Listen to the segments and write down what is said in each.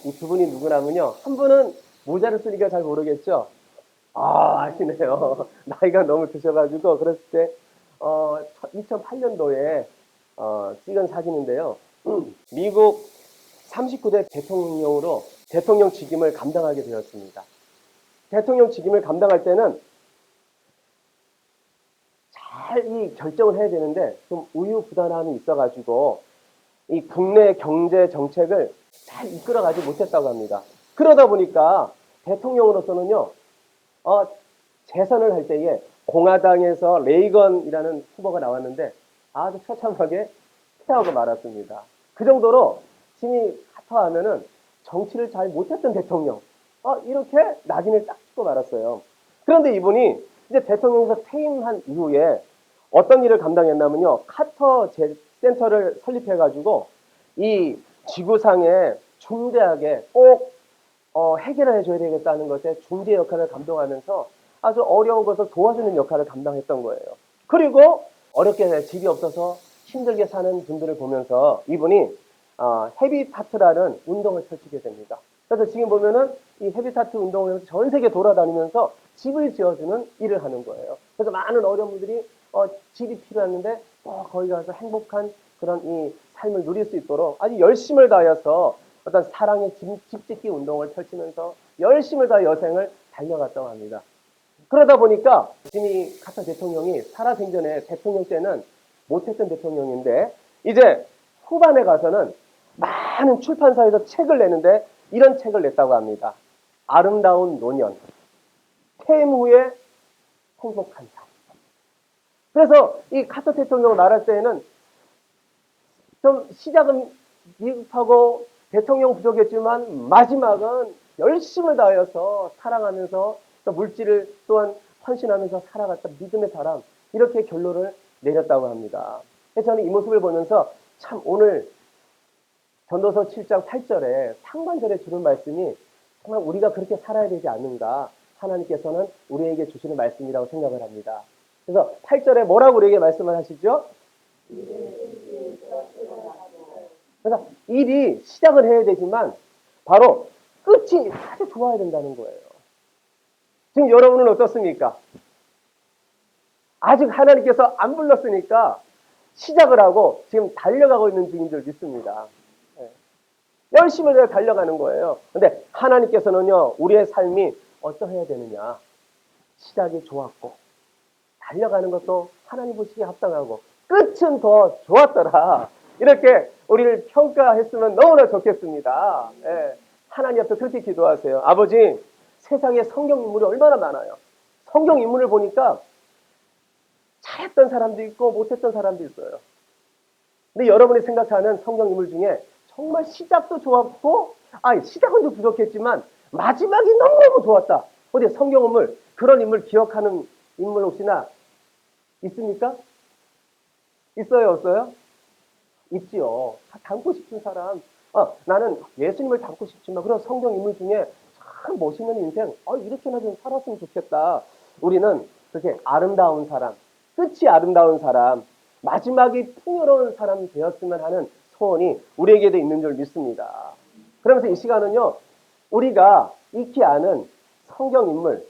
이 두 분이 누구냐면요. 한 분은 모자를 쓰니까 잘 모르겠죠? 아시네요. 나이가 너무 드셔가지고, 그랬을 때, 2008년도에, 찍은 사진인데요. 미국 39대 대통령으로 대통령 직임을 감당하게 되었습니다. 대통령 직임을 감당할 때는 잘 이 결정을 해야 되는데, 좀 우유부단함이 있어가지고, 이 국내 경제 정책을 잘 이끌어가지 못했다고 합니다. 그러다 보니까 대통령으로서는요, 어, 재선을 할 때에 공화당에서 레이건이라는 후보가 나왔는데 아주 처참하게 패하고 말았습니다. 그 정도로 짐이 카터하면은 정치를 잘 못했던 대통령, 이렇게 낙인을 딱 찍고 말았어요. 그런데 이분이 이제 대통령에서 퇴임한 이후에 어떤 일을 감당했냐면요, 카터 센터를 설립해가지고 이 지구상에 중대하게 꼭 해결을 해줘야 되겠다는 것에 중재 역할을 감당하면서 아주 어려운 것을 도와주는 역할을 감당했던 거예요. 그리고 어렵게 집이 없어서 힘들게 사는 분들을 보면서 이분이 헤비타트라는 운동을 펼치게 됩니다. 그래서 지금 보면은 이 헤비타트 운동을 하면서 전 세계 돌아다니면서 집을 지어주는 일을 하는 거예요. 그래서 많은 어려운 분들이 집이 필요했는데 거기 가서 행복한 그런 이 삶을 누릴 수 있도록 아주 열심을 다해서 어떤 사랑의 집 짓기 운동을 펼치면서 열심을 다해 여생을 달려갔다고 합니다. 그러다 보니까 지미 카터 대통령이 살아생전에 대통령 때는 못했던 대통령인데 이제 후반에 가서는 많은 출판사에서 책을 내는데 이런 책을 냈다고 합니다. 아름다운 노년, 퇴임 후에 행복한 삶. 그래서 이 카터 대통령 나랄 때에는 좀 시작은 미흡하고 대통령 부족했지만 마지막은 열심을 다하여서 사랑하면서 또 물질을 또한 헌신하면서 살아갔던 믿음의 사람, 이렇게 결론을 내렸다고 합니다. 그래서 저는 이 모습을 보면서 참 오늘 전도서 7장 8절에 상반절에 주는 말씀이 정말 우리가 그렇게 살아야 되지 않는가, 하나님께서는 우리에게 주시는 말씀이라고 생각을 합니다. 그래서 8절에 뭐라고 우리에게 말씀을 하시죠? 그래서 일이 시작을 해야 되지만 바로 끝이 아주 좋아야 된다는 거예요. 지금 여러분은 어떻습니까? 아직 하나님께서 안 불렀으니까 시작을 하고 지금 달려가고 있는 중인 줄 믿습니다. 열심히 달려가는 거예요. 근데 하나님께서는요, 우리의 삶이 어떠해야 되느냐? 시작이 좋았고 달려가는 것도 하나님 보시기에 합당하고 끝은 더 좋았더라, 이렇게 우리를 평가했으면 너무나 좋겠습니다. 하나님 앞에 그렇게 기도하세요. 아버지, 세상에 성경 인물이 얼마나 많아요. 성경 인물을 보니까 잘했던 사람도 있고 못했던 사람도 있어요. 근데 여러분이 생각하는 성경 인물 중에 정말 시작도 좋았고, 시작은 좀 부족했지만 마지막이 너무너무 좋았다, 어디 성경 인물, 그런 인물 기억하는 인물 혹시나 있습니까? 있어요, 없어요? 있지요. 닮고 싶은 사람. 나는 예수님을 닮고 싶지만 그런 성경 인물 중에 참 멋있는 인생, 이렇게나 좀 살았으면 좋겠다. 우리는 그렇게 아름다운 사람, 끝이 아름다운 사람, 마지막이 풍요로운 사람이 되었으면 하는 소원이 우리에게도 있는 줄 믿습니다. 그러면서 이 시간은요, 우리가 익히 아는 성경 인물,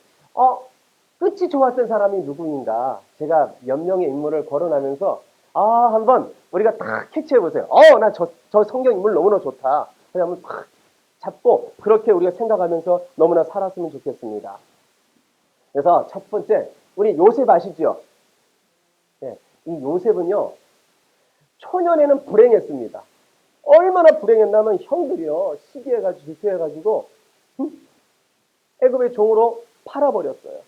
끝이 좋았던 사람이 누구인가, 제가 몇 명의 인물을 거론하면서 한번 우리가 딱 캐치해 보세요. 나 저 성경 인물 너무나 좋다. 그냥 한번 탁 잡고 그렇게 우리가 생각하면서 너무나 살았으면 좋겠습니다. 그래서 첫 번째, 우리 요셉 아시죠? 이 요셉은요, 초년에는 불행했습니다. 얼마나 불행했냐면 형들이요, 시기해가지고 질투해가지고 애굽의 종으로 팔아버렸어요.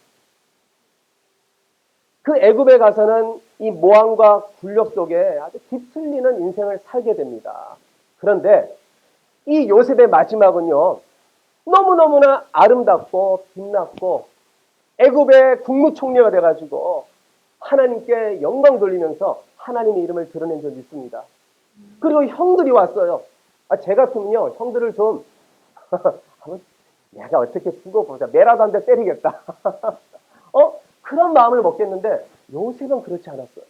그 애굽에 가서는 이 모함과 굴욕 속에 아주 뒤틀리는 인생을 살게 됩니다. 그런데 이 요셉의 마지막은요, 너무너무나 아름답고 빛났고 애굽의 국무총리가 돼가지고 하나님께 영광 돌리면서 하나님의 이름을 드러낸 적이 있습니다. 그리고 형들이 왔어요. 제 같으면요, 형들을 좀 내가 어떻게 두고 보자, 매라도 한 대 때리겠다. 그런 마음을 먹겠는데 요셉은 그렇지 않았어요.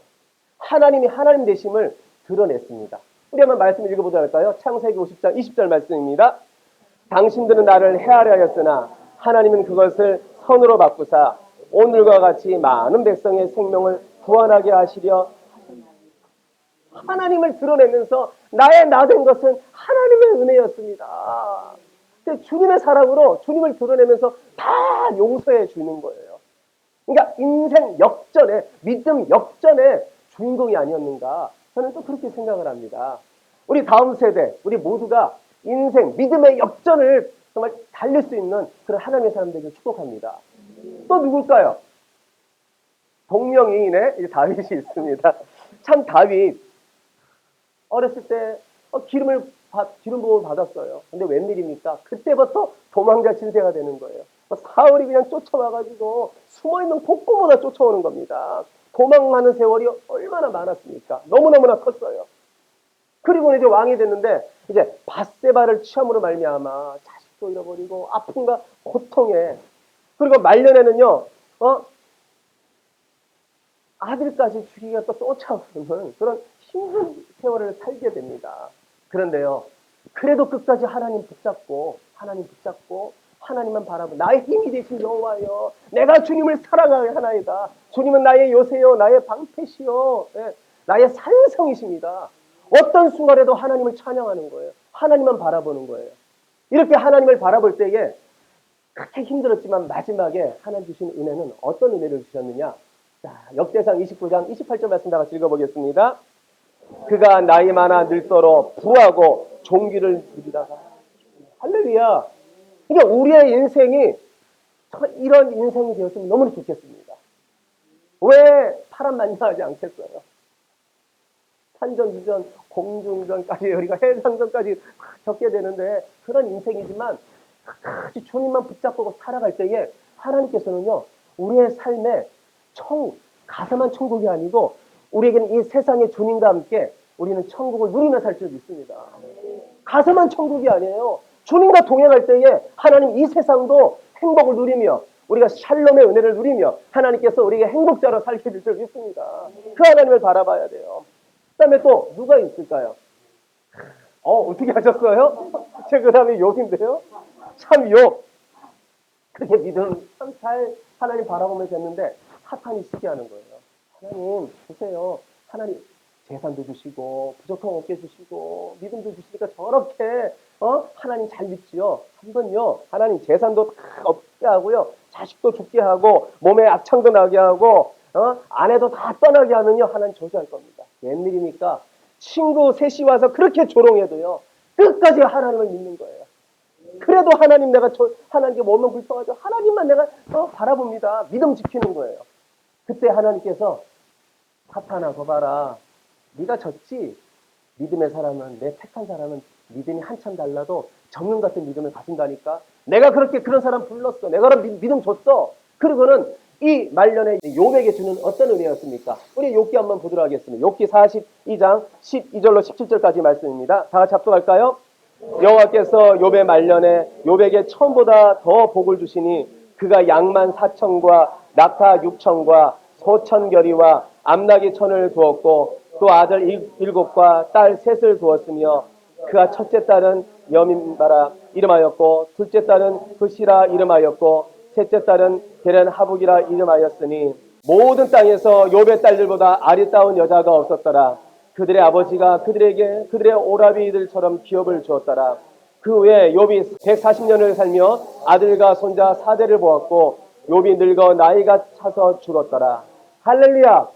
하나님이 하나님 되심을 드러냈습니다. 우리 한번 말씀 읽어보자 할까요? 창세기 50장 20절 말씀입니다. 당신들은 나를 해하려 하였으나 하나님은 그것을 선으로 바꾸사 오늘과 같이 많은 백성의 생명을 구원하게 하시려. 하나님을 드러내면서 나의 나 된 것은 하나님의 은혜였습니다. 주님의 사랑으로 주님을 드러내면서 다 용서해 주는 거예요. 그러니까 인생 역전에, 믿음 역전의 주인공이 아니었는가, 저는 또 그렇게 생각을 합니다. 우리 다음 세대, 우리 모두가 인생 믿음의 역전을 정말 달릴 수 있는 그런 하나님의 사람들을 축복합니다. 또 누굴까요? 동명이인의 다윗이 있습니다. 참 다윗 어렸을 때 기름 부음을 받았어요. 근데 웬일입니까? 그때부터 도망자 신세가 되는 거예요. 사울이 그냥 쫓아와가지고 숨어있는 폭포보다 쫓아오는 겁니다. 도망가는 세월이 얼마나 많았습니까? 너무너무나 컸어요. 그리고 이제 왕이 됐는데 이제 밧세바를 취함으로 말미암아 자식도 잃어버리고 아픔과 고통에, 그리고 말년에는요 아들까지 죽이기가 또 쫓아오는 그런 힘든 세월을 살게 됩니다. 그런데요, 그래도 끝까지 하나님 붙잡고 하나님만 바라보고 나의 힘이 되신 여호와여, 내가 주님을 사랑하나이다. 주님은 나의 요새요, 나의 방패시요, 나의 산성이십니다. 어떤 순간에도 하나님을 찬양하는 거예요. 하나님만 바라보는 거예요. 이렇게 하나님을 바라볼 때에 그렇게 힘들었지만 마지막에 하나님 주신 은혜는 어떤 은혜를 주셨느냐. 자, 역대상 29장 28절 말씀 다 같이 읽어보겠습니다. 그가 나이 많아 늙도록 부하고 종기를 누리다가. 할렐루야. 그러니까 우리의 인생이 이런 인생이 되었으면 너무나 좋겠습니다. 왜 파란만장하지 않겠어요? 탄전, 유전, 공중전까지 우리가 해상전까지 겪게 되는데 그런 인생이지만 끝까지 주님만 붙잡고 살아갈 때에 하나님께서는요, 우리의 삶에 가사만 천국이 아니고 우리에게는 이 세상의 주님과 함께 우리는 천국을 누리며 살 줄 믿습니다. 가사만 천국이 아니에요. 주님과 동행할 때에 하나님 이 세상도 행복을 누리며 우리가 샬롬의 은혜를 누리며 하나님께서 우리에게 행복자로 살게 될 줄 믿습니다. 그 하나님을 바라봐야 돼요. 그 다음에 또 누가 있을까요? 어떻게 하셨어요? 제 그 다음에 욥인데요. 참 욥. 그렇게 믿음 참 잘 하나님 바라보면 됐는데 사탄이 시기 하는 거예요. 하나님 보세요. 하나님 재산도 주시고 부족함 없게 주시고 믿음도 주시니까 저렇게 하나님 잘 믿지요. 한번요, 하나님 재산도 다 없게 하고요, 자식도 죽게 하고 몸에 악창도 나게 하고 아내도 다 떠나게 하면요, 하나님 저주할 겁니다. 웬일입니까? 친구 셋이 와서 그렇게 조롱해도요, 끝까지 하나님을 믿는 거예요. 그래도 하나님, 내가 하나님께 몸은 불평하죠. 하나님만 내가 바라봅니다. 믿음 지키는 거예요. 그때 하나님께서 사탄아, 거봐라. 네가 졌지? 믿음의 사람은, 내 택한 사람은 믿음이 한참 달라도 정령 같은 믿음을 가진다니까. 내가 그런 사람 불렀어. 내가 믿음 줬어. 그리고는 이 말년에 욥에게 주는 어떤 은혜였습니까? 우리 욥기 한번 보도록 하겠습니다. 욥기 42장 12절로 17절까지 말씀입니다. 다 같이 합독할까요? 여호와께서 욥의 말년에 욥에게 처음보다 더 복을 주시니 그가 양만 4천과 낙타 6천과 소천결이와 암나기 천을 두었고 또 아들 7과 딸 셋을 두었으며 그가 첫째 딸은 여민바라 이름하였고 둘째 딸은 그시라 이름하였고 셋째 딸은 게렌 하북이라 이름하였으니 모든 땅에서 욥의 딸들보다 아리따운 여자가 없었더라. 그들의 아버지가 그들에게 그들의 오라비들처럼 기업을 주었더라. 그 후에 욥이 140년을 살며 아들과 손자 4대를 보았고 욥이 늙어 나이가 차서 죽었더라. 할렐루야.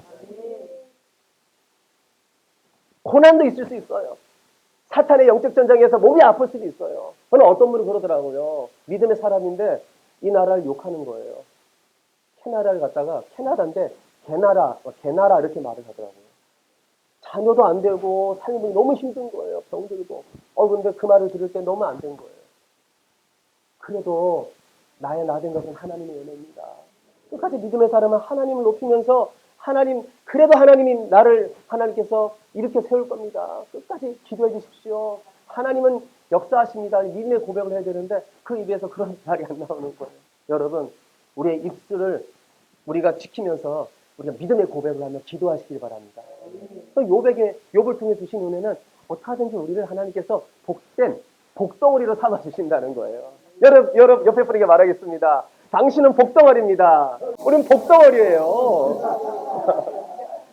고난도 있을 수 있어요. 사탄의 영적 전쟁에서 몸이 아플 수도 있어요. 저는 어떤 분이 그러더라고요. 믿음의 사람인데 이 나라를 욕하는 거예요. 캐나다를 갔다가 캐나다인데 개나라 이렇게 말을 하더라고요. 자녀도 안 되고 삶이 너무 힘든 거예요. 병들고. 근데 그 말을 들을 때 너무 안 된 거예요. 그래도 나의 나 된 것은 하나님의 은혜입니다. 끝까지 믿음의 사람은 하나님을 높이면서 그래도 하나님께서 이렇게 세울 겁니다. 끝까지 기도해 주십시오. 하나님은 역사하십니다. 믿음의 고백을 해야 되는데 그 입에서 그런 말이 안 나오는 거예요. 여러분, 우리의 입술을 우리가 지키면서 우리가 믿음의 고백을 하며 기도하시길 바랍니다. 또 욥을 통해 주신 은혜는 어떻게든지 우리를 하나님께서 복된 복덩어리로 삼아주신다는 거예요. 여러분 옆에 분에게 말하겠습니다. 당신은 복덩어리입니다. 우리는 복덩어리예요.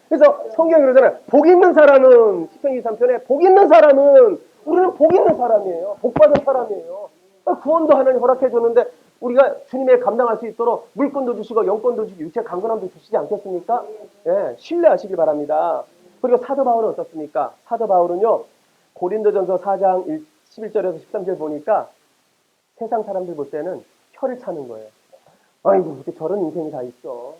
그래서 성경이 그러잖아요. 복 있는 사람은, 시편 23편에 복 있는 사람은, 우리는 복 있는 사람이에요. 복 받은 사람이에요. 구원도 하나님 허락해 줬는데 우리가 주님의 감당할 수 있도록 물권도 주시고 영권도 주시고 육체 강건함도 주시지 않겠습니까? 예, 신뢰하시길 바랍니다. 그리고 사도 바울은 어떻습니까? 사도 바울은요, 고린도전서 4장 11절에서 13절 보니까 세상 사람들 볼 때는 혀를 차는 거예요. 아이고, 어떻게 저런 인생이 다 있어.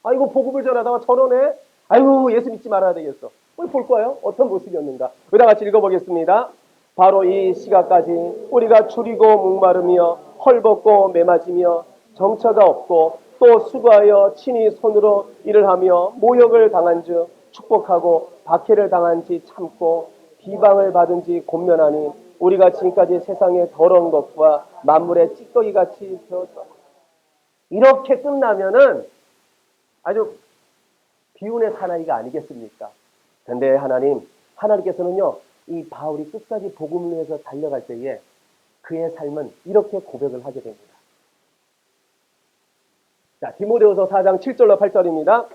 아이고, 복음을 전하다가 저러네. 아이고, 예수 믿지 말아야 되겠어. 우리 볼 거예요. 어떤 모습이었는가. 우리 다 같이 읽어보겠습니다. 바로 이 시각까지 우리가 줄이고 목마르며 헐벗고 매맞으며 정처가 없고 또 수고하여 친히 손으로 일을 하며 모욕을 당한즉 축복하고 박해를 당한지 참고 비방을 받은지 곤면하니 우리가 지금까지 세상의 더러운 것과 만물의 찌꺼기같이 되었다. 이렇게 끝나면은 아주 비운의 사나이가 아니겠습니까? 근데 하나님께서는요, 이 바울이 끝까지 복음을 위해서 달려갈 때에 그의 삶은 이렇게 고백을 하게 됩니다. 자, 디모데후서 4장 7절로 8절입니다.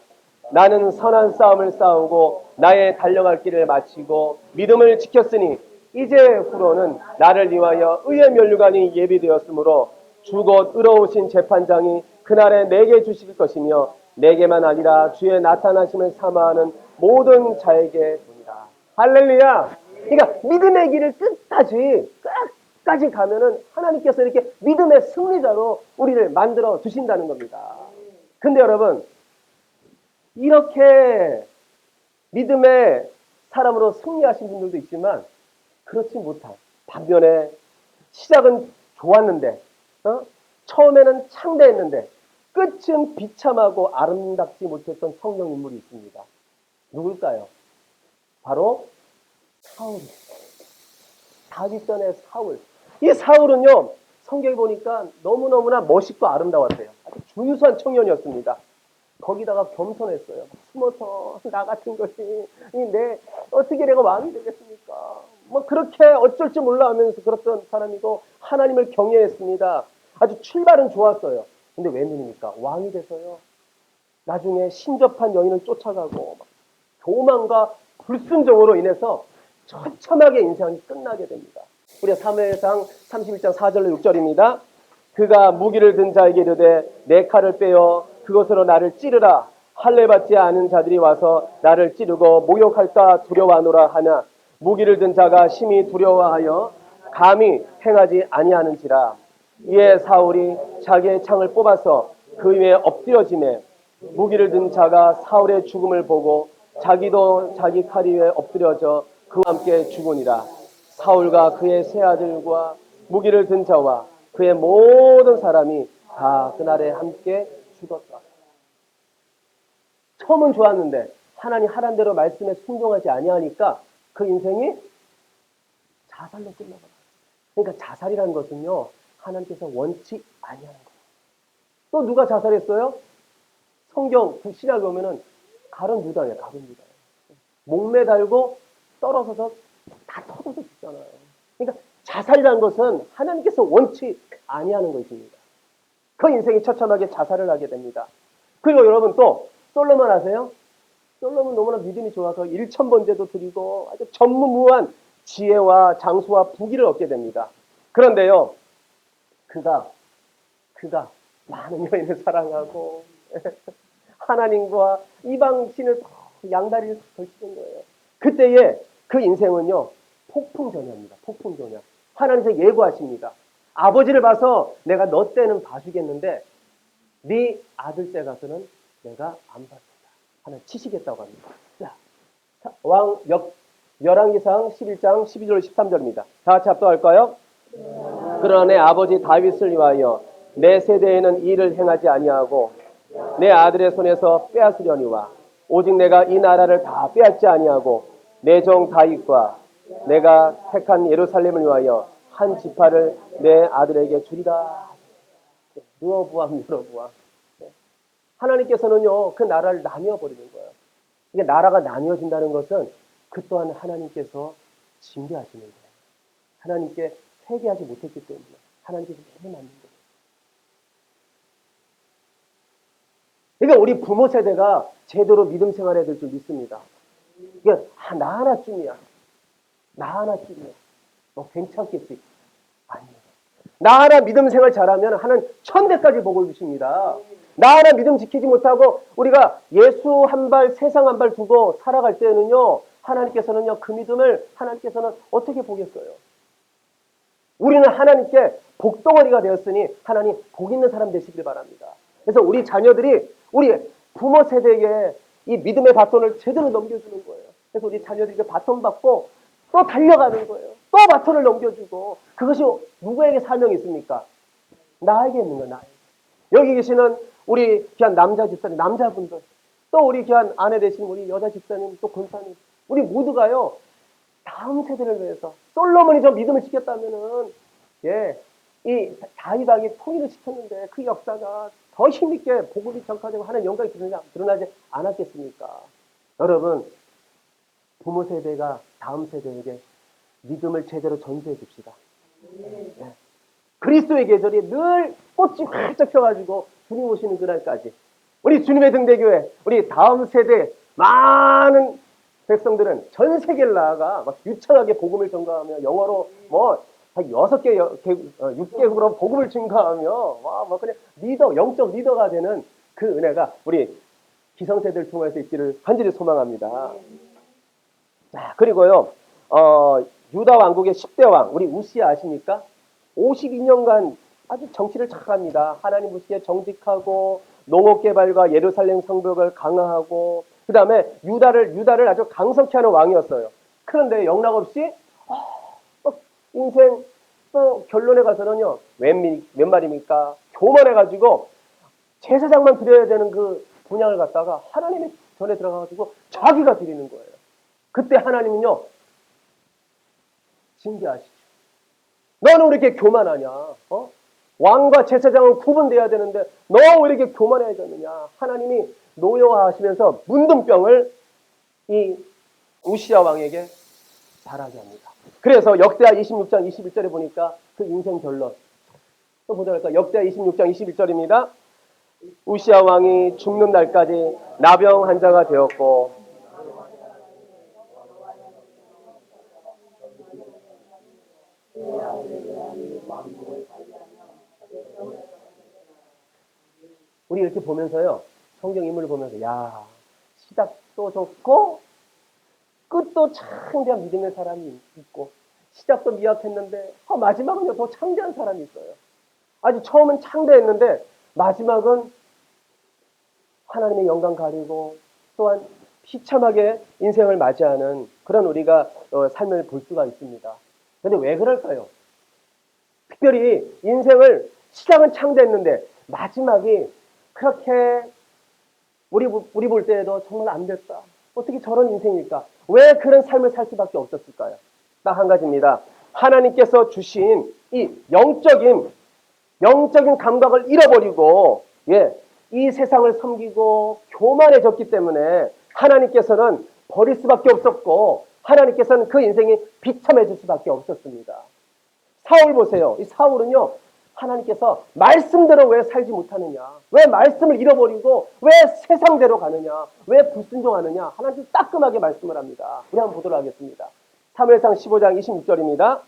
나는 선한 싸움을 싸우고 나의 달려갈 길을 마치고 믿음을 지켰으니 이제 후로는 나를 위하여 의의 면류관이 예비되었으므로 주곧 의로우신 재판장이 그날에 내게 주실 것이며 내게만 아니라 주의 나타나심을 사모하는 모든 자에게 주니라. 할렐루야. 그러니까 믿음의 길을 끝까지 가면은 하나님께서 이렇게 믿음의 승리자로 우리를 만들어 주신다는 겁니다. 근데 여러분, 이렇게 믿음의 사람으로 승리하신 분들도 있지만 그렇지 못한 반면에 시작은 좋았는데 처음에는 창대했는데 끝은 비참하고 아름답지 못했던 성경 인물이 있습니다. 누굴까요? 바로 사울이에요. 다윗 전의 사울. 이 사울은요, 성경에 보니까 너무너무나 멋있고 아름다웠어요. 아주 준수한 청년이었습니다. 거기다가 겸손했어요. 숨어서 나 같은 것이 어떻게 내가 왕이 되겠습니까? 뭐 그렇게 어쩔 줄 몰라 하면서 그랬던 사람이고 하나님을 경외했습니다. 아주 출발은 좋았어요. 근데 웬일입니까? 왕이 돼서요. 나중에 신접한 여인을 쫓아가고 교만과 불순종으로 인해서 처참하게 인생이 끝나게 됩니다. 우리 사무엘상 31장 4절로 6절입니다. 그가 무기를 든 자에게 이르되 내 칼을 빼어 그것으로 나를 찌르라. 할례 받지 않은 자들이 와서 나를 찌르고 모욕할까 두려워하노라 하나 무기를 든 자가 심히 두려워하여 감히 행하지 아니하는지라. 이에 사울이 자기의 창을 뽑아서 그 위에 엎드려지매 무기를 든 자가 사울의 죽음을 보고 자기도 자기 칼 위에 엎드려져 그와 함께 죽으니라. 사울과 그의 세 아들과 무기를 든 자와 그의 모든 사람이 다 그날에 함께 죽었다. 처음은 좋았는데 하나님 하란 대로 말씀에 순종하지 아니하니까 그 인생이 자살로 끝나버려요. 그러니까 자살이라는 것은요, 하나님께서 원치 아니하는 거예요. 또 누가 자살했어요? 성경 신약에 보면은 가룟 유다예요. 가룟 유다. 목매달고 떨어져서 다 터져서 죽잖아요. 그러니까 자살이라는 것은 하나님께서 원치 아니하는 것입니다. 그 인생이 처참하게 자살을 하게 됩니다. 그리고 여러분 또 솔로몬 아세요? 솔로몬 너무나 믿음이 좋아서 1000번제도 드리고 아주 전무후무한 지혜와 장수와 부귀를 얻게 됩니다. 그런데요, 그가 많은 여인을 사랑하고 하나님과 이방 신을 양다리를 걸치는 거예요. 그때에 그 인생은요, 폭풍전야입니다. 폭풍전야. 하나님께서 예고하십니다. 아버지를 봐서 내가 너 때는 봐주겠는데 네 아들 때 가서는 내가 안 봐준다. 하나님 치시겠다고 합니다. 자, 열왕기상 11장 12절 13절입니다. 다 같이 합독할까요? 그러나 내 아버지 다윗을 위하여 내 세대에는 이를 행하지 아니하고 내 아들의 손에서 빼앗으려니와 오직 내가 이 나라를 다 빼앗지 아니하고 내 종 다윗과 내가 택한 예루살렘을 위하여 한 지파를 내 아들에게 주리라. 누어부함 누어부함. 하나님께서는요, 그 나라를 나뉘어 버리는 거예요. 이게 나라가 나뉘어진다는 것은 그 또한 하나님께서 징계하시는 거예요. 하나님께 회개하지 못했기 때문에 하나님께서 매일 맞는 거예요. 그러니까 우리 부모 세대가 제대로 믿음 생활해야 될 줄 믿습니다. 그러니까 나 하나쯤이야. 나 하나쯤이야. 너 괜찮겠지? 아니에요. 나 하나 믿음 생활 잘하면 하나님 1000배까지 복을 주십니다. 나 하나 믿음 지키지 못하고 우리가 예수 한 발, 세상 한 발 두고 살아갈 때는요, 하나님께서는요, 그 믿음을 하나님께서는 어떻게 보겠어요? 우리는 하나님께 복덩어리가 되었으니 하나님 복 있는 사람 되시길 바랍니다. 그래서 우리 자녀들이 우리 부모 세대에게 이 믿음의 바톤을 제대로 넘겨주는 거예요. 그래서 우리 자녀들이 그 바톤 받고 또 달려가는 거예요. 또 바톤을 넘겨주고. 그것이 누구에게 사명이 있습니까? 나에게 있는 거예요. 나에게. 여기 계시는 우리 귀한 남자 집사님, 남자분들, 또 우리 귀한 아내 되신 우리 여자 집사님, 또 권사님, 우리 모두가요, 다음 세대를 위해서 솔로몬이 저 믿음을 지켰다면은, 이 다윗 왕이 통일을 시켰는데 그 역사가 더 힘있게 복음이 전파되고 하는 영광이 드러나지 않았겠습니까? 여러분, 부모 세대가 다음 세대에게 믿음을 제대로 전수해 줍시다. 그리스도의 계절이 늘 꽃이 활짝 펴가지고 주님 오시는 그날까지 우리 주님의 등대교회, 우리 다음 세대 많은 백성들은 전 세계를 나아가 막 유창하게 복음을 전가하며 영어로 뭐 한 6개, 6개국으로 복음을 증가하며 와, 뭐 그냥 영적 리더가 되는 그 은혜가 우리 기성세대를 통해서 있기를 간절히 소망합니다. 자, 그리고요, 유다 왕국의 10대 왕, 우리 우시야 아십니까? 52년간 아주 정치를 착합니다. 하나님 보시기에 정직하고 농업 개발과 예루살렘 성벽을 강화하고 그 다음에 유다를 아주 강성케 하는 왕이었어요. 그런데 영락없이 인생 또 결론에 가서는요, 웬 말입니까? 교만해가지고 제사장만 드려야 되는 그 분양을 갖다가 하나님의 전에 들어가가지고 자기가 드리는 거예요. 그때 하나님은요, 징계하시죠. 너는 왜 이렇게 교만하냐? 왕과 제사장은 구분돼야 되는데 너 왜 이렇게 교만해졌느냐? 하나님이 노여워하시면서 문둥병을 이 우시야 왕에게 바라게 합니다. 그래서 역대하 26장 21절에 보니까 그 인생 결론 또 보도록 할까요? 역대하 26장 21절입니다. 우시야 왕이 죽는 날까지 나병 환자가 되었고 우리 이렇게 보면서요, 성경 인물을 보면서 야, 시작도 좋고 끝도 창대한 믿음의 사람이 있고 시작도 미약했는데 마지막은요 더 창대한 사람이 있어요. 아주 처음은 창대했는데 마지막은 하나님의 영광 가리고 또한 비참하게 인생을 맞이하는 그런 우리가 삶을 볼 수가 있습니다. 그런데 왜 그럴까요? 특별히 인생을 시작은 창대했는데 마지막이 그렇게 우리 볼 때에도 정말 안 됐다. 어떻게 저런 인생일까? 왜 그런 삶을 살 수밖에 없었을까요? 딱 한 가지입니다. 하나님께서 주신 이 영적인 감각을 잃어버리고 이 세상을 섬기고 교만해졌기 때문에 하나님께서는 버릴 수밖에 없었고 하나님께서는 그 인생이 비참해질 수밖에 없었습니다. 사울 보세요. 이 사울은요, 하나님께서 말씀대로 왜 살지 못하느냐, 왜 말씀을 잃어버리고 왜 세상대로 가느냐, 왜 불순종하느냐, 하나님께서 따끔하게 말씀을 합니다. 우리 한번 보도록 하겠습니다. 사무엘상 15장 26절입니다.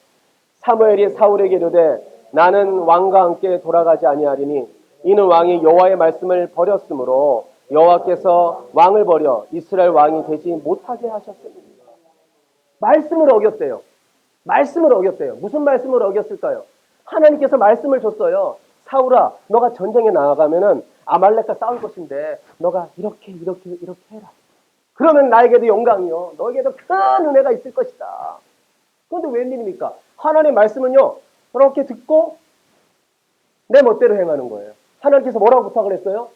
사무엘이 사울에게 이르되 나는 왕과 함께 돌아가지 아니하리니 이는 왕이 여호와의 말씀을 버렸으므로 여호와께서 왕을 버려 이스라엘 왕이 되지 못하게 하셨습니다. 말씀을 어겼대요. 말씀을 어겼대요. 무슨 말씀을 어겼을까요? 하나님께서 말씀을 줬어요. 사울아, 너가 전쟁에 나아가면은 아말렉과 싸울 것인데 너가 이렇게 해라. 그러면 나에게도 영광이요, 너에게도 큰 은혜가 있을 것이다. 그런데 웬일입니까? 하나님의 말씀은요, 그렇게 듣고 내 멋대로 행하는 거예요. 하나님께서 뭐라고 부탁을 했어요?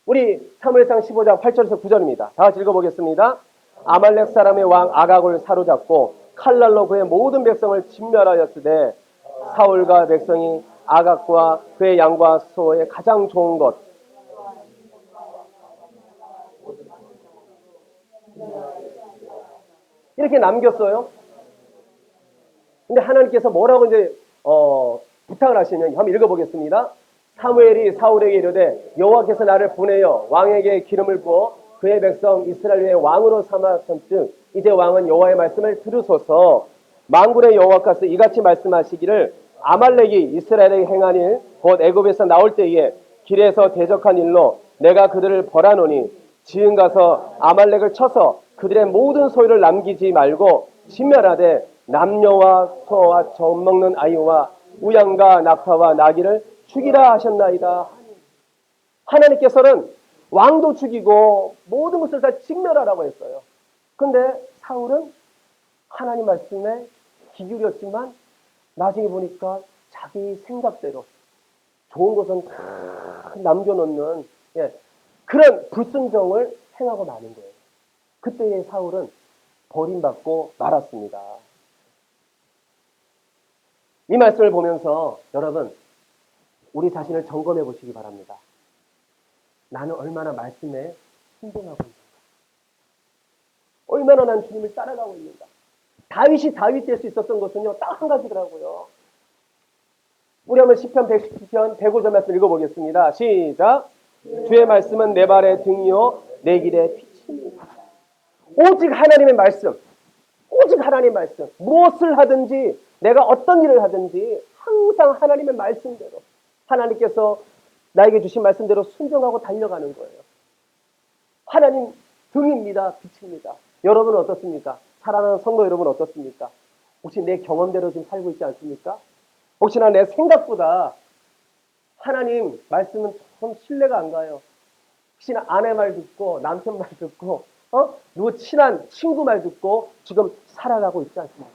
우리 사무엘상 15장 8절에서 9절입니다. 다 같이 읽어보겠습니다. 아말렉 사람의 왕 아각을 사로잡고 칼날로 그의 모든 백성을 진멸하였으되 사울과 백성이 아각과 그의 양과 소의 가장 좋은 것 이렇게 남겼어요. 근데 하나님께서 뭐라고 이제 부탁을 하시냐면 한번 읽어보겠습니다. 사무엘이 사울에게 이르되 여호와께서 나를 보내어 왕에게 기름을 부어 그의 백성 이스라엘의 왕으로 삼았은즉 이제 왕은 여호와의 말씀을 들으소서. 만군의 여호와께서 이같이 말씀하시기를 아말렉이 이스라엘에게 행한 일 곧 애굽에서 나올 때에 길에서 대적한 일로 내가 그들을 벌하노니 지금 가서 아말렉을 쳐서 그들의 모든 소유를 남기지 말고 진멸하되 남녀와 소와 젖먹는 아이와 우양과 낙타와 나귀를 죽이라 하셨나이다. 하나님께서는 왕도 죽이고 모든 것을 다 진멸하라고 했어요. 근데 사울은 하나님 말씀에 귀 기울였지만 나중에 보니까 자기 생각대로 좋은 것은 다 남겨놓는 그런 불순종을 행하고 마는 거예요. 그때의 사울은 버림받고 말았습니다. 이 말씀을 보면서 여러분 우리 자신을 점검해 보시기 바랍니다. 나는 얼마나 말씀에 순종하고 있는가? 얼마나 난 주님을 따라가고 있는가? 다윗이 다윗 될 수 있었던 것은요, 딱 한 가지더라고요. 우리 한번 시편 110편 105절 말씀 읽어보겠습니다. 시작. 주의 말씀은 내 발의 등이요 내 길의 빛입니다. 오직 하나님의 말씀, 오직 하나님의 말씀. 무엇을 하든지 내가 어떤 일을 하든지 항상 하나님의 말씀대로 하나님께서 나에게 주신 말씀대로 순종하고 달려가는 거예요. 하나님 등입니다. 빛입니다. 여러분은 어떻습니까? 사랑하는 성도 여러분 어떻습니까? 혹시 내 경험대로 지금 살고 있지 않습니까? 혹시나 내 생각보다 하나님 말씀은 좀 신뢰가 안 가요. 혹시나 아내 말 듣고 남편 말 듣고 누구 친한 친구 말 듣고 지금 살아가고 있지 않습니까?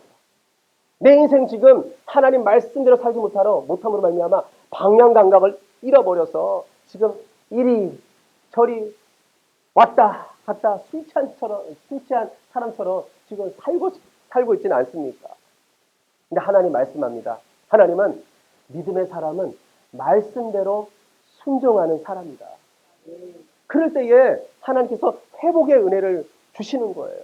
내 인생 지금 하나님 말씀대로 살지 못함으로 말미암아 방향 감각을 잃어버려서 지금 이리 저리 왔다 갔다 순치한 사람처럼 지금 살고 있지는 않습니까? 근데 하나님 말씀합니다. 하나님은 믿음의 사람은 말씀대로 순종하는 사람이다. 그럴 때에 하나님께서 회복의 은혜를 주시는 거예요.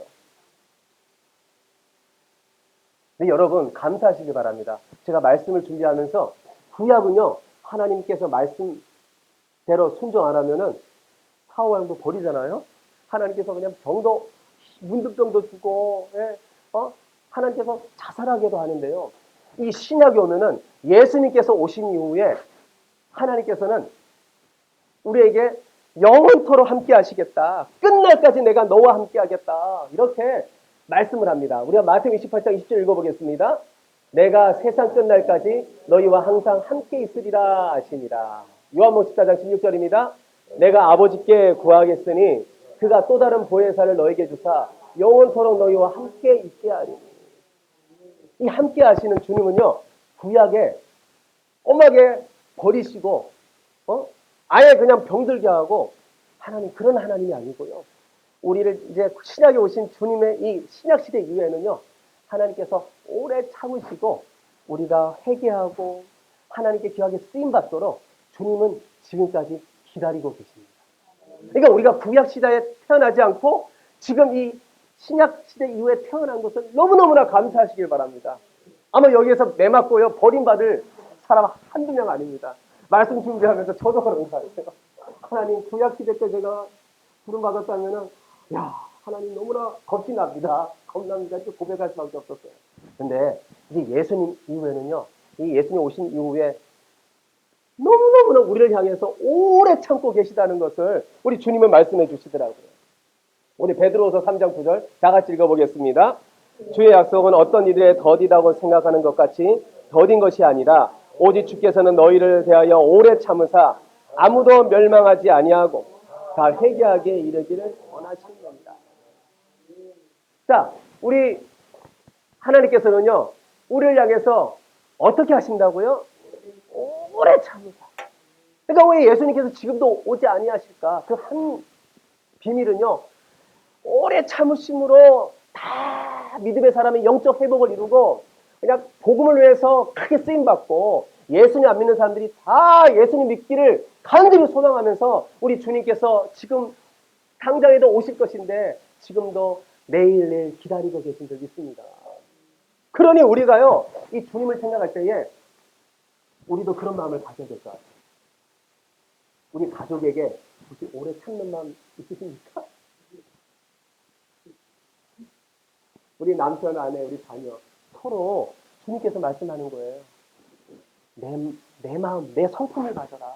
근데 여러분 감사하시기 바랍니다. 제가 말씀을 준비하면서 구약은요 하나님께서 말씀대로 순종 안 하면은 사후왕도 버리잖아요. 하나님께서 그냥 병도 문득병도 주고 하나님께서 자살하게도 하는데요. 이 신약이 오면은 예수님께서 오신 이후에 하나님께서는 우리에게 영원토록 함께 하시겠다. 끝날까지 내가 너와 함께 하겠다. 이렇게 말씀을 합니다. 우리가 마태복음 28장 20절 읽어보겠습니다. 내가 세상 끝날까지 너희와 항상 함께 있으리라 하시니라. 요한복음 14장 16절입니다. 내가 아버지께 구하겠으니 그가 또 다른 보혜사를 너에게 주사 영원토록 너희와 함께 있게 하리니. 이 함께 하시는 주님은요 구약에 엄하게 버리시고 아예 그냥 병들게 하고 하나님 그런 하나님이 아니고요. 우리를 이제 신약에 오신 주님의 이 신약 시대 이후에는요 하나님께서 오래 참으시고 우리가 회개하고 하나님께 귀하게 쓰임 받도록 주님은 지금까지 기다리고 계십니다. 그러니까 우리가 구약 시대에 태어나지 않고 지금 이 신약 시대 이후에 태어난 것을 너무너무나 감사하시길 바랍니다. 아마 여기에서 매맞고요 버림받을 사람 한두 명 아닙니다. 말씀 준비하면서 저도 그런 거 같아요. 하나님 구약 시대 때 제가 부름받았다면은 하나님 너무나 겁이 납니다. 겁납니다. 이렇게 고백할 수밖에 없었어요. 근데 이제 예수님 이후에는요 이 예수님 오신 이후에 너무너무나 우리를 향해서 오래 참고 계시다는 것을 우리 주님은 말씀해 주시더라고요. 우리 베드로후서 3장 9절 다 같이 읽어보겠습니다. 주의 약속은 어떤 일에 더디다고 생각하는 것 같이 더딘 것이 아니라 오직 주께서는 너희를 대하여 오래 참으사 아무도 멸망하지 아니하고 다 회개하게 이르기를 원하십니다. 자, 우리 하나님께서는요 우리를 향해서 어떻게 하신다고요? 오래 참으사. 그러니까 왜 예수님께서 지금도 오지 아니하실까? 그 한 비밀은요 오래 참으심으로 다 믿음의 사람의 영적 회복을 이루고 그냥 복음을 위해서 크게 쓰임받고 예수님 안 믿는 사람들이 다 예수님 믿기를 간절히 소망하면서 우리 주님께서 지금 당장에도 오실 것인데 지금도 내일 기다리고 계신 줄 믿습니다. 그러니 우리가요, 이 주님을 생각할 때에 우리도 그런 마음을 가져야 될 것 같아요. 우리 가족에게 혹시 오래 참는 마음 있으십니까? 우리 남편, 아내, 우리 자녀 서로 주님께서 말씀하는 거예요. 내 마음, 내 성품을 가져라.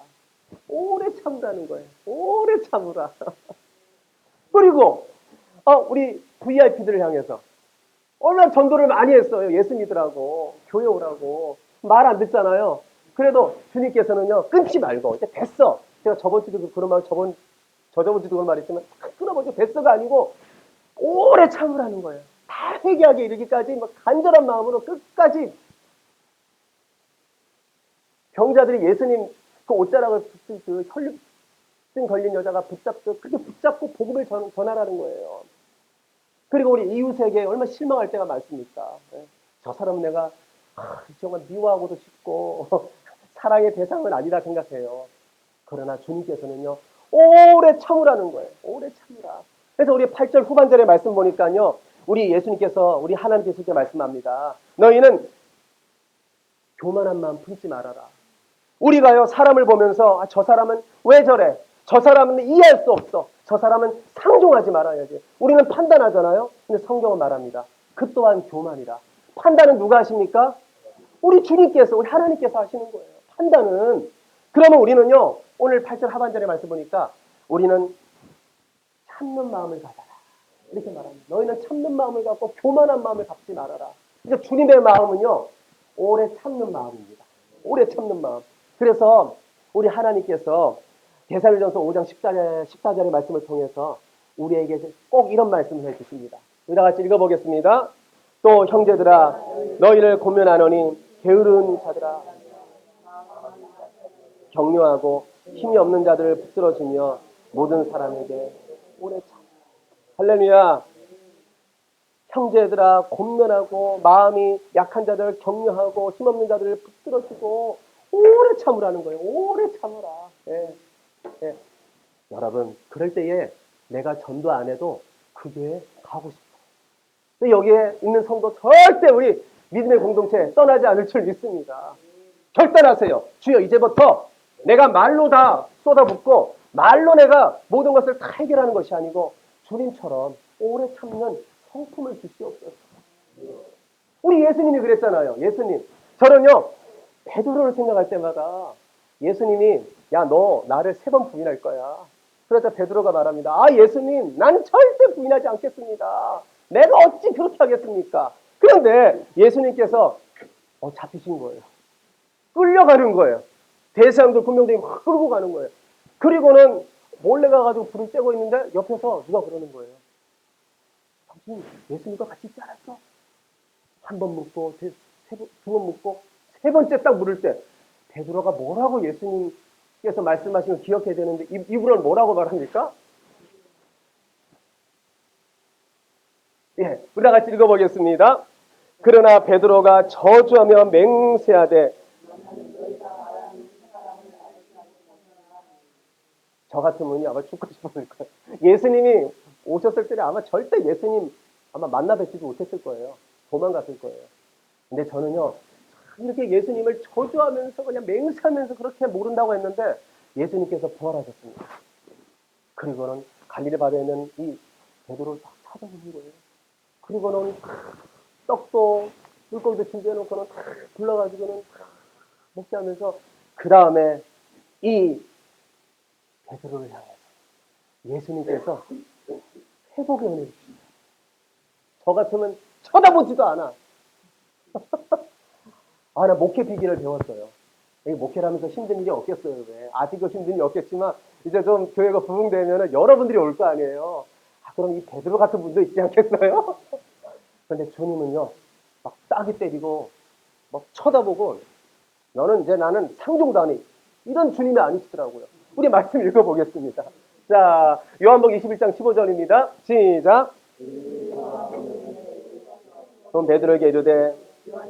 오래 참으라는 거예요. 오래 참으라. 그리고 우리 VIP들을 향해서 얼마나 전도를 많이 했어요. 예수 믿으라고, 교회 오라고. 말 안 듣잖아요. 그래도 주님께서는요, 끊지 말고, 이제 됐어. 제가 저번 주도 그런 말, 저저번 주도 그런 말 했지만, 끊어버리고 됐어가 아니고, 오래 참으라는 거예요. 다 회개하게 이르기까지, 간절한 마음으로 끝까지. 병자들이 예수님 그 옷자락을 붙은 그 혈류증 걸린 여자가 그렇게 붙잡고 복음을 전하라는 거예요. 그리고 우리 이웃에게 얼마나 실망할 때가 많습니까? 저 사람은 내가 정말 미워하고도 싶고 사랑의 대상은 아니다 생각해요. 그러나 주님께서는요, 오래 참으라는 거예요. 오래 참으라. 그래서 우리 8절 후반절의 말씀 보니까요, 우리 예수님께서, 우리 하나님께서 이렇게 말씀합니다. 너희는 교만한 마음 품지 말아라. 우리가요, 사람을 보면서 저 사람은 왜 저래? 저 사람은 이해할 수 없어. 저 사람은 상종하지 말아야지. 우리는 판단하잖아요. 근데 성경은 말합니다. 그 또한 교만이라. 판단은 누가 하십니까? 우리 주님께서, 우리 하나님께서 하시는 거예요. 판단은. 그러면 우리는요, 오늘 8절 하반절에 말씀 보니까 우리는 참는 마음을 가져라. 이렇게 말합니다. 너희는 참는 마음을 갖고 교만한 마음을 갖지 말아라. 그러니까 주님의 마음은요, 오래 참는 마음입니다. 오래 참는 마음. 그래서 우리 하나님께서 데살로니가전서 5장 14절의 말씀을 통해서 우리에게 꼭 이런 말씀을 해주십니다. 우리 다 같이 읽어보겠습니다. 또 형제들아 너희를 권면하노니 게으른 자들아 격려하고 힘이 없는 자들을 붙들어주며 모든 사람에게 오래 참. 할렐루야. 형제들아 권면하고 마음이 약한 자들을 격려하고 힘없는 자들을 붙들어주고 오래 참으라는 거예요. 오래 참으라. 예. 예. 여러분 그럴 때에 내가 전도 안 해도 그 교회에 가고 싶어. 근데 여기에 있는 성도 절대 우리 믿음의 공동체에 떠나지 않을 줄 믿습니다. 결단하세요. 주여 이제부터 내가 말로 다 쏟아붓고 말로 내가 모든 것을 다 해결하는 것이 아니고 주님처럼 오래 참는 성품을 주시옵소서. 우리 예수님이 그랬잖아요. 예수님. 저는요. 베드로를 생각할 때마다 예수님이 야 너 나를 3번 부인할 거야. 그러자 베드로가 말합니다. 아 예수님 난 절대 부인하지 않겠습니다. 내가 어찌 그렇게 하겠습니까? 그런데 예수님께서 잡히신 거예요. 끌려가는 거예요. 대사장들 군병들이 막 끌고 가는 거예요. 그리고는 몰래 가가지고 불을 쬐고 있는데 옆에서 누가 그러는 거예요. 당신 예수님과 같이 있지 않았어? 한 번 묻고 두 번 묻고 세 번째 딱 물을 때 베드로가 뭐라고 예수님께서 말씀하신 걸 기억해야 되는데 입으로는 뭐라고 말합니까? 예, 우리 다 같이 읽어보겠습니다. 그러나 베드로가 저주하며 맹세하되 저 같으면 아마 죽고 싶었을 거예요. 예수님이 오셨을 때 아마 절대 예수님 아마 만나 뵙지도 못했을 거예요. 도망갔을 거예요. 근데 저는요. 이렇게 예수님을 저주하면서 그냥 맹세하면서 그렇게 모른다고 했는데 예수님께서 부활하셨습니다. 그리고는 갈릴리 바다에 있는 이 베드로를 딱 찾아보는 거예요. 그리고는 떡도 물고기도 준비해놓고는 불러가지고는 먹게 하면서 그 다음에 이 베드로를 향해서 예수님께서 회복의 은혜를 주십니다. 저 같으면 쳐다보지도 않아. 나 목회 비기를 배웠어요. 목회를 하면서 힘든 일이 없겠어요. 왜? 아직도 힘든 일이 없겠지만 이제 좀 교회가 부흥되면 여러분들이 올 거 아니에요. 그럼 이 베드로 같은 분도 있지 않겠어요? 그런데 주님은요. 막 따기 때리고 막 쳐다보고 나는 상종도 안 해. 이런 주님이 아니시더라고요. 우리 말씀 읽어보겠습니다. 자, 요한복음 21장 15절입니다. 시작. 그럼 베드로에게 이르되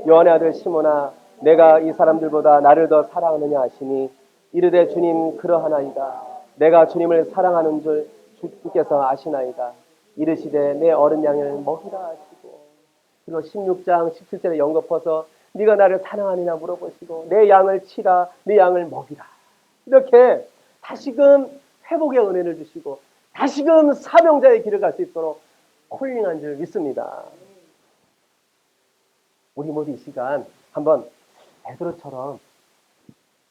요한의 아들 시몬아 내가 이 사람들보다 나를 더 사랑하느냐 하시니 이르되 주님 그러하나이다. 내가 주님을 사랑하는 줄 주께서 아시나이다. 이르시되 내 어린 양을 먹이라 하시고 그리고 16장 17절에 연거퍼서 네가 나를 사랑하느냐 물어보시고 내 양을 치라 내 양을 먹이라. 이렇게 다시금 회복의 은혜를 주시고 다시금 사명자의 길을 갈 수 있도록 콜링한 줄 믿습니다. 우리 모두 이 시간 한번 베드로처럼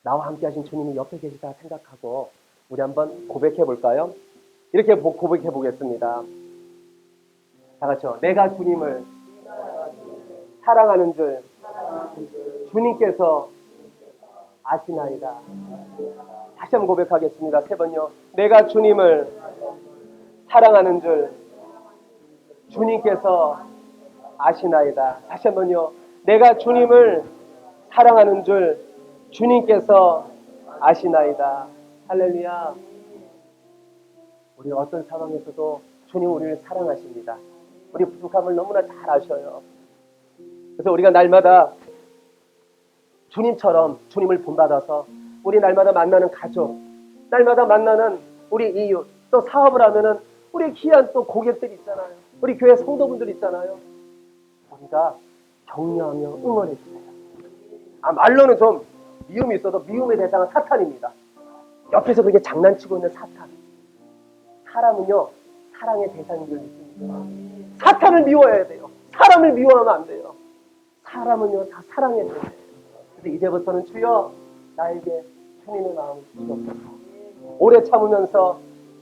나와 함께 하신 주님이 옆에 계시다 생각하고 우리 한번 고백해 볼까요? 이렇게 고백해 보겠습니다. 다 같이요. 내가 주님을 사랑하는 줄 주님께서 아시나이다. 다시 한번 고백하겠습니다. 세 번요. 내가 주님을 사랑하는 줄 주님께서 아시나이다. 다시 한번요. 내가 주님을 사랑하는 줄 주님께서 아시나이다. 할렐루야. 우리 어떤 상황에서도 주님 우리를 사랑하십니다. 우리 부족함을 너무나 잘 아셔요. 그래서 우리가 날마다 주님처럼 주님을 본받아서 우리 날마다 만나는 가족, 날마다 만나는 우리 이웃, 또 사업을 하면은 우리 귀한 또 고객들 있잖아요. 우리 교회 성도분들 있잖아요. 우리가 격려하며 응원해 주세요. 말로는 좀 미움이 있어도 미움의 대상은 사탄입니다. 옆에서 그렇게 장난치고 있는 사탄. 사람은요 사랑의 대상인 줄 믿습니다. 사탄을 미워해야 돼요. 사람을 미워하면 안 돼요. 사람은요 다 사랑해야 돼요. 그래서 이제부터는 주여 나에게 주님의 마음을 주시옵소서. 오래 참으면서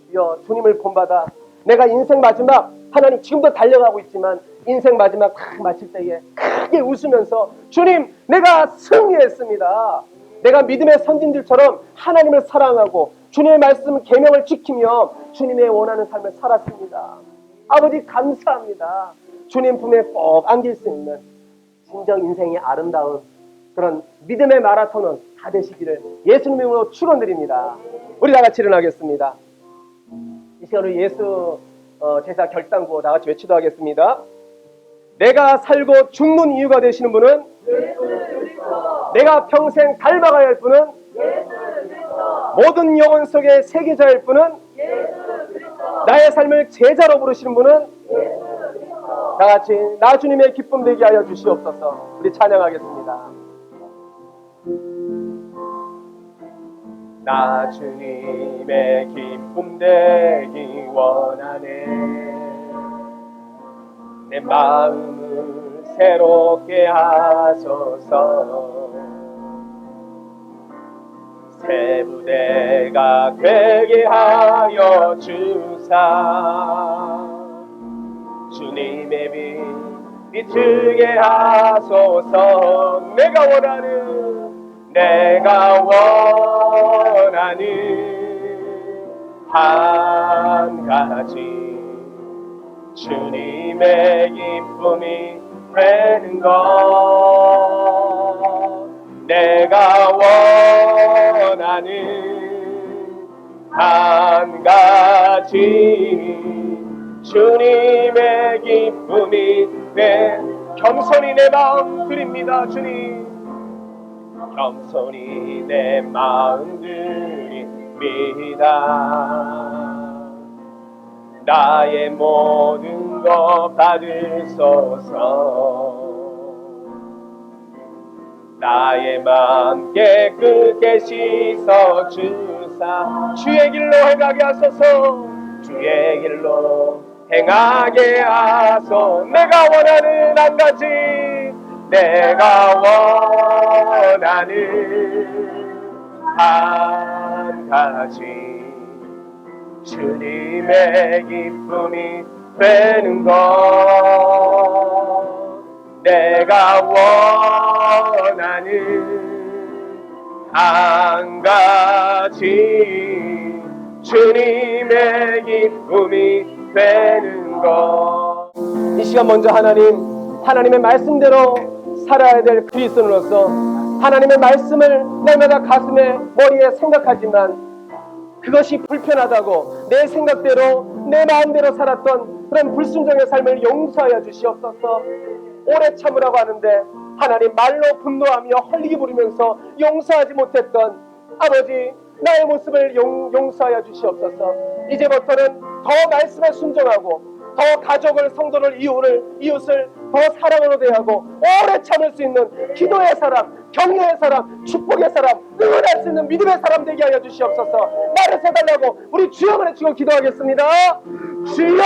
주여 주님을 본받아 내가 인생 마지막 하나님 지금도 달려가고 있지만 인생 마지막 딱 마칠 때에 크게 웃으면서 주님 내가 승리했습니다. 내가 믿음의 선진들처럼 하나님을 사랑하고 주님의 말씀 계명을 지키며 주님의 원하는 삶을 살았습니다. 아버지 감사합니다. 주님 품에 꼭 안길 수 있는 진정 인생이 아름다운 그런 믿음의 마라톤은 다 되시기를 예수님의 이름으로 축원드립니다. 우리 다 같이 일어나겠습니다. 이 시간으로 예수 제사 결단구 다 같이 외치도록 하겠습니다. 내가 살고 죽는 이유가 되시는 분은 예수 그리스도. 내가 평생 닮아가야 할 분은 예수 그리스도. 모든 영혼 속의 세계자일 분은 예수 그리스도. 나의 삶을 제자로 부르시는 분은 예수 그리스도. 다 같이 나 주님의 기쁨 되게 하여 주시옵소서. 우리 찬양하겠습니다. 나 주님의 기쁨 되기 원하네. 내 마음을 새롭게 하소서. 새 부대가 되게 하여 주사. 주님의 빛 비추게 하소서. 내가 원하는 한 가지 주님의 기쁨이 되는 것. 내가 원하는 한 가지 주님의 기쁨이 되는. 겸손히 내 마음 드립니다. 주님 겸손히 내 마음 드립니다. 나의 모든 것 받으소서. 나의 마음 깨끗게 씻어 주사. 주의 길로 행하게 하소서. 주의 길로 행하게 하소. 내가 원하는 한 가지. 내가 원하는 한 가지 주님의 기쁨이 되는 것. 내가 원하는 한 가지 주님의 기쁨이 되는 것. 이 시간 먼저 하나님의 말씀대로 살아야 될 그리스도인으로서 하나님의 말씀을 날마다 가슴에 머리에 생각하지만 그것이 불편하다고 내 생각대로 내 마음대로 살았던 그런 불순종의 삶을 용서하여 주시옵소서. 오래 참으라고 하는데 하나님 말로 분노하며 헐리기 부리면서 용서하지 못했던 아버지 나의 모습을 용서하여 주시옵소서. 이제부터는 더 말씀에 순종하고 더 가족을 성도를 이웃을 더 사랑으로 대하고 오래 참을 수 있는 기도의 사람, 격려의 사람, 축복의 사람, 응원할 수 있는 믿음의 사람 되게 하여 주시옵소서. 나를 세달라고 우리 주여 외치고 기도하겠습니다. 주여!